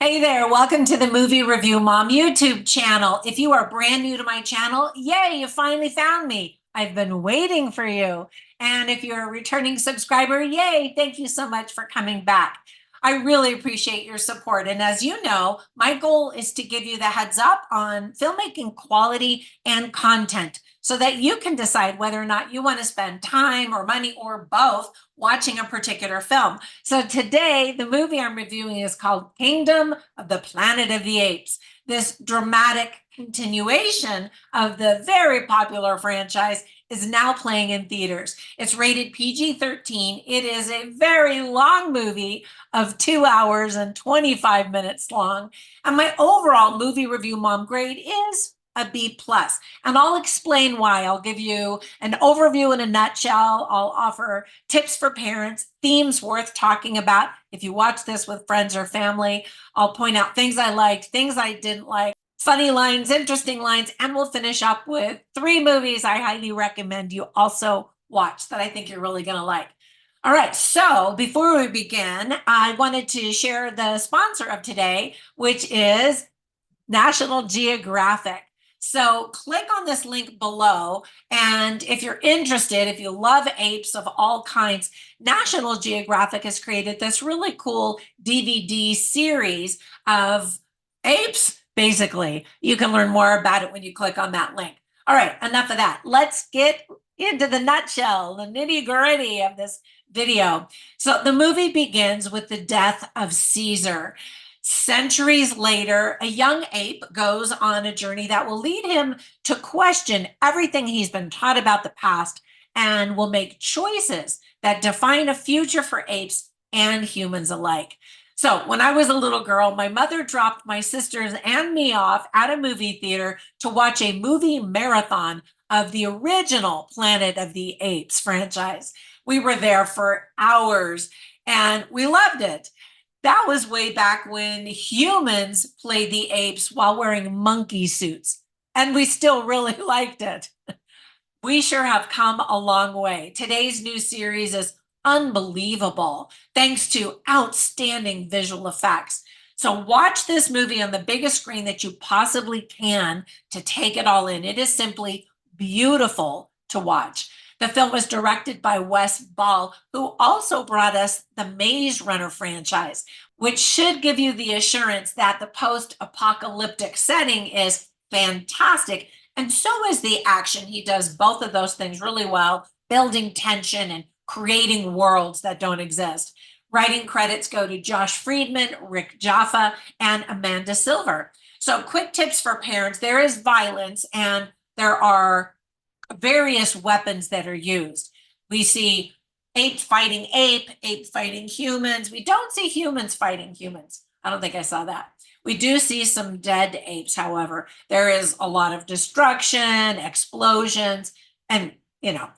Hey there, welcome to the Movie Review Mom YouTube channel. If you are brand new to my channel, yay, you finally found me. I've been waiting for you. And if you're a returning subscriber, yay, thank you so much for coming back. I really appreciate your support. And as you know, my goal is to give you the heads up on filmmaking quality and content so that you can decide whether or not you want to spend time or money or both watching a particular film. So today, the movie I'm reviewing is called Kingdom of the Planet of the Apes. This dramatic continuation of the very popular franchise is now playing in theaters. It's rated PG-13. It is a very long movie of 2 hours and 25 minutes long. And my overall movie review mom grade is a B+. And I'll explain why. I'll give you an overview in a nutshell. I'll offer tips for parents, themes worth talking about if you watch this with friends or family. I'll point out things I liked, things I didn't like, funny lines, interesting lines, and we'll finish up with 3 movies I highly recommend you also watch that I think you're really going to like. All right, so before we begin, I wanted to share the sponsor of today, which is National Geographic. So click on this link below, and if you're interested, if you love apes of all kinds, National Geographic has created this really cool DVD series of apes, basically. You can learn more about it when you click on that link. All right, enough of that. Let's get into the nutshell, the nitty-gritty of this video. So the movie begins with the death of Caesar. Centuries later, a young ape goes on a journey that will lead him to question everything he's been taught about the past and will make choices that define a future for apes and humans alike. So when I was a little girl, my mother dropped my sisters and me off at a movie theater to watch a movie marathon of the original Planet of the Apes franchise. We were there for hours and we loved it. That was way back when humans played the apes while wearing monkey suits, and we still really liked it. We sure have come a long way. Today's new series is unbelievable, thanks to outstanding visual effects. So watch this movie on the biggest screen that you possibly can to take it all in. It is simply beautiful to watch. The film was directed by Wes Ball, who also brought us the Maze Runner franchise, which should give you the assurance that the post-apocalyptic setting is fantastic. And so is the action. He does both of those things really well, building tension and creating worlds that don't exist. Writing credits go to Josh Friedman, Rick Jaffa, and Amanda Silver. So quick tips for parents. There is violence and there are various weapons that are used. We see ape fighting ape, ape fighting humans. We don't see humans fighting humans. I don't think I saw that. We do see some dead apes, however. There is a lot of destruction, explosions, and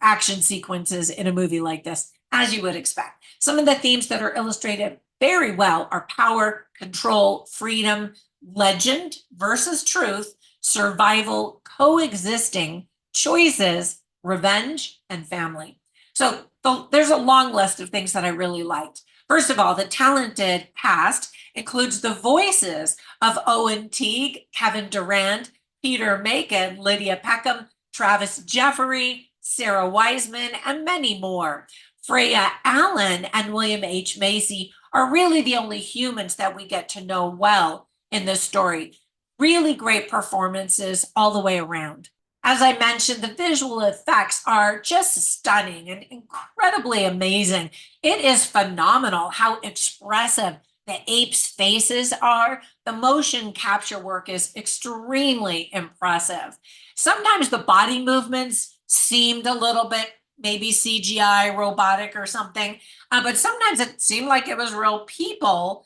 action sequences in a movie like this, as you would expect. Some of the themes that are illustrated very well are power, control, freedom, legend versus truth, survival, coexisting, choices, revenge, and family. So there's a long list of things that I really liked. First of all, the talented cast includes the voices of Owen Teague, Kevin Durand, Peter Macon, Lydia Peckham, Travis Jeffrey, Sarah Wiseman, and many more. Freya Allen and William H. Macy are really the only humans that we get to know well in this story. Really great performances all the way around. As I mentioned, the visual effects are just stunning and incredibly amazing. It is phenomenal how expressive the apes' faces are. The motion capture work is extremely impressive. Sometimes the body movements seemed a little bit maybe CGI, robotic or something, but sometimes it seemed like it was real people.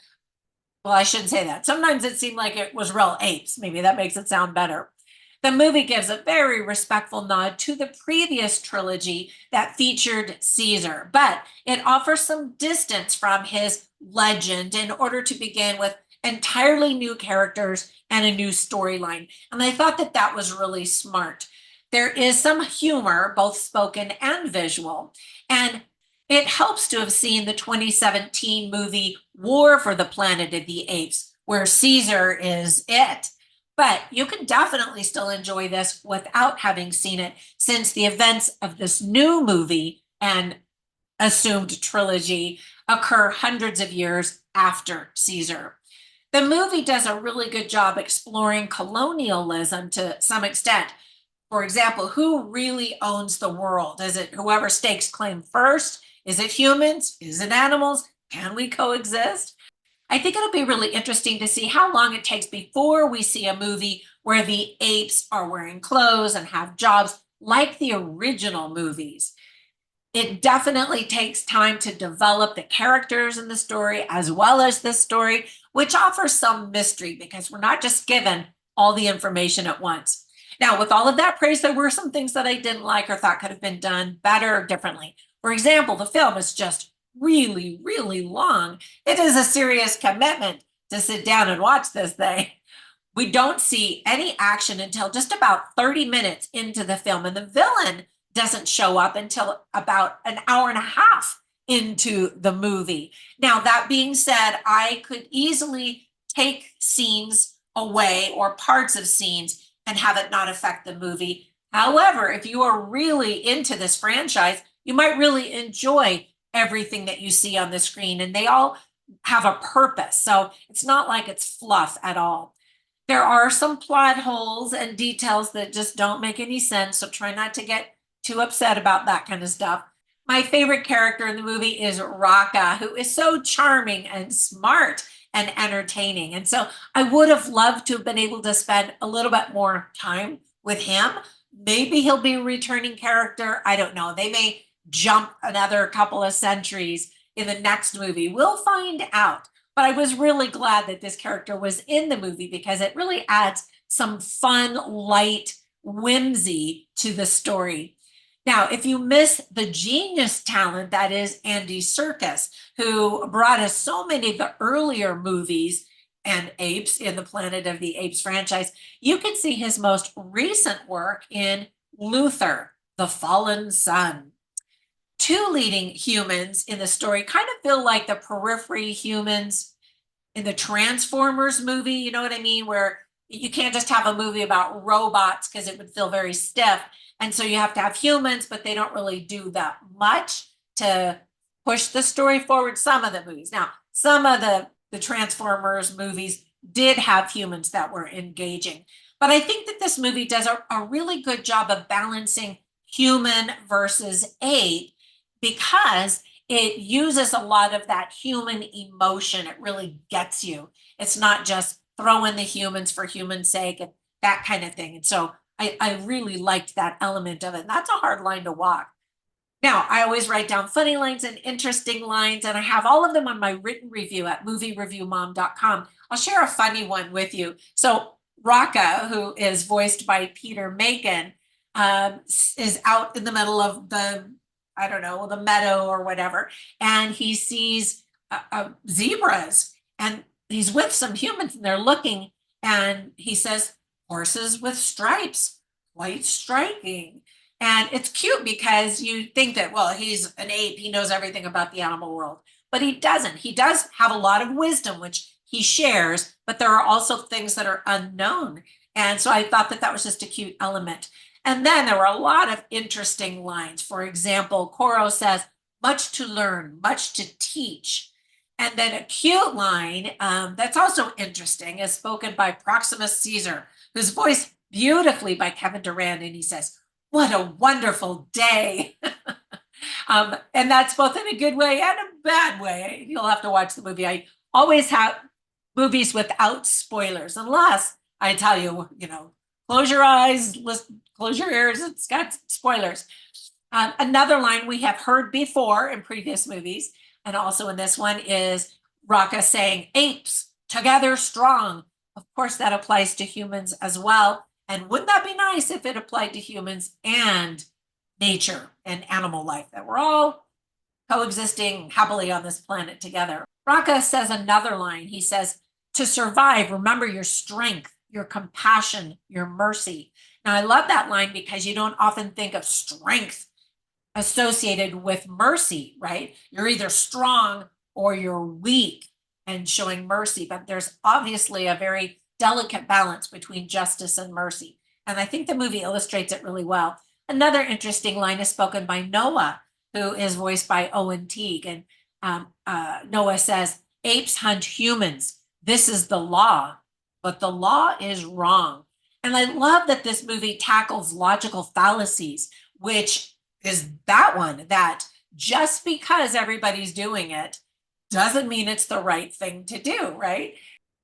Well, I shouldn't say that. Sometimes it seemed like it was real apes. Maybe that makes it sound better. The movie gives a very respectful nod to the previous trilogy that featured Caesar, but it offers some distance from his legend in order to begin with entirely new characters and a new storyline. And I thought that that was really smart. There is some humor, both spoken and visual, and it helps to have seen the 2017 movie War for the Planet of the Apes, where Caesar is it. But you can definitely still enjoy this without having seen it, since the events of this new movie and assumed trilogy occur hundreds of years after Caesar. The movie does a really good job exploring colonialism to some extent. For example, who really owns the world? Is it whoever stakes claim first? Is it humans? Is it animals? Can we coexist? I think it'll be really interesting to see how long it takes before we see a movie where the apes are wearing clothes and have jobs like the original movies. It definitely takes time to develop the characters in the story as well as this story, which offers some mystery because we're not just given all the information at once. Now, with all of that praise, there were some things that I didn't like or thought could have been done better or differently. For example, the film is just really, really long. It is a serious commitment to sit down and watch this thing. We don't see any action until just about 30 minutes into the film, and the villain doesn't show up until about an hour and a half into the movie. Now, that being said, I could easily take scenes away or parts of scenes and have it not affect the movie. However, if you are really into this franchise, you might really enjoy everything that you see on the screen, and they all have a purpose. So it's not like it's fluff at all. There are some plot holes and details that just don't make any sense, so try not to get too upset about that kind of stuff. My favorite character in the movie is Raka, who is so charming and smart and entertaining. And so I would have loved to have been able to spend a little bit more time with him. Maybe he'll be a returning character. I don't know. They may jump another couple of centuries in the next movie. We'll find out. But I was really glad that this character was in the movie because it really adds some fun, light whimsy to the story. Now, if you miss the genius talent that is Andy Serkis, who brought us so many of the earlier movies and Apes in the Planet of the Apes franchise, you can see his most recent work in Luther, the Fallen Son. Two leading humans in the story kind of feel like the periphery humans in the Transformers movie, you know what I mean? Where you can't just have a movie about robots because it would feel very stiff. And so you have to have humans, but they don't really do that much to push the story forward. Some of the movies. Now, some of the Transformers movies did have humans that were engaging. But I think that this movie does a really good job of balancing human versus ape because it uses a lot of that human emotion. It really gets you. It's not just throw in the humans for human's sake and that kind of thing. And so I really liked that element of it. And that's a hard line to walk. Now, I always write down funny lines and interesting lines, and I have all of them on my written review at moviereviewmom.com. I'll share a funny one with you. So Raka, who is voiced by Peter Macon, is out in the middle of I don't know, the meadow or whatever, and he sees zebras, and he's with some humans, and they're looking, and he says, horses with stripes, quite striking. And it's cute because you think that, well, he's an ape, he knows everything about the animal world, but he doesn't. He does have a lot of wisdom, which he shares, but there are also things that are unknown. And so I thought that that was just a cute element. And then there were a lot of interesting lines. For example, Koro says, much to learn, much to teach. And then a cute line that's also interesting is spoken by Proximus Caesar, who's voiced beautifully by Kevin Durant. And he says, what a wonderful day. And that's both in a good way and a bad way. You'll have to watch the movie. I always have movies without spoilers, unless I tell you, close your eyes, close your ears, it's got spoilers. Another line we have heard before in previous movies, and also in this one, is Raka saying, apes, together strong. Of course, that applies to humans as well. And wouldn't that be nice if it applied to humans and nature and animal life, that we're all coexisting happily on this planet together. Raka says another line. He says, to survive, remember your strength, your compassion, your mercy. Now, I love that line because you don't often think of strength associated with mercy, right? You're either strong or you're weak. and showing mercy, but there's obviously a very delicate balance between justice and mercy. And I think the movie illustrates it really well. Another interesting line is spoken by Noah, who is voiced by Owen Teague. And Noah says, "Apes hunt humans. This is the law, but the law is wrong." And I love that this movie tackles logical fallacies, which is that one, that just because everybody's doing it doesn't mean it's the right thing to do, right?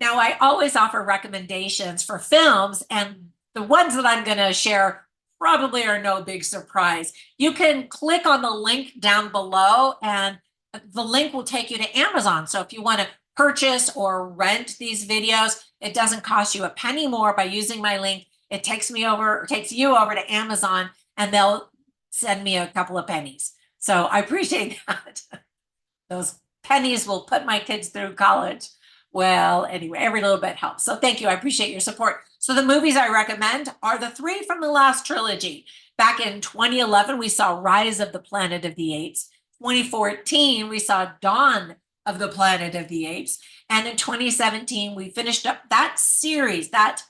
Now, I always offer recommendations for films, and the ones that I'm going to share probably are no big surprise. You can click on the link down below, and the link will take you to Amazon. So if you want to purchase or rent these videos, it doesn't cost you a penny more by using my link. It takes you over to Amazon, and they'll send me a couple of pennies. So I appreciate that. Those pennies will put my kids through college. Well, anyway, every little bit helps. So thank you. I appreciate your support. So the movies I recommend are the three from the last trilogy. Back in 2011, we saw Rise of the Planet of the Apes. 2014, we saw Dawn of the Planet of the Apes. And in 2017, we finished up that series, that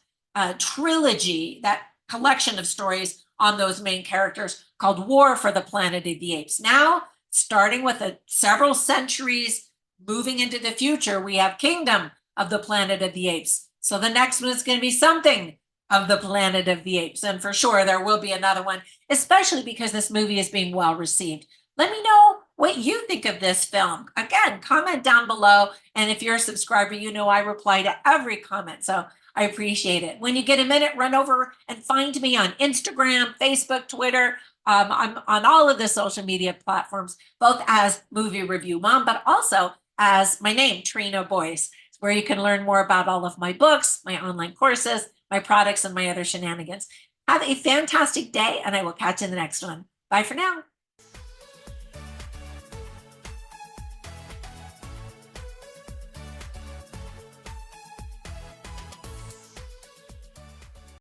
trilogy, that collection of stories on those main characters called War for the Planet of the Apes. Now, starting with several centuries moving into the future, we have Kingdom of the Planet of the Apes. So the next one is going to be Something of the Planet of the Apes. And for sure, there will be another one, especially because this movie is being well received. Let me know what you think of this film. Again, comment down below. And if you're a subscriber, you know I reply to every comment. So I appreciate it. When you get a minute, run over and find me on Instagram, Facebook, Twitter. I'm on all of the social media platforms, both as Movie Review Mom, but also as my name, Trina Boice, where you can learn more about all of my books, my online courses, my products, and my other shenanigans. Have a fantastic day, and I will catch you in the next one. Bye for now.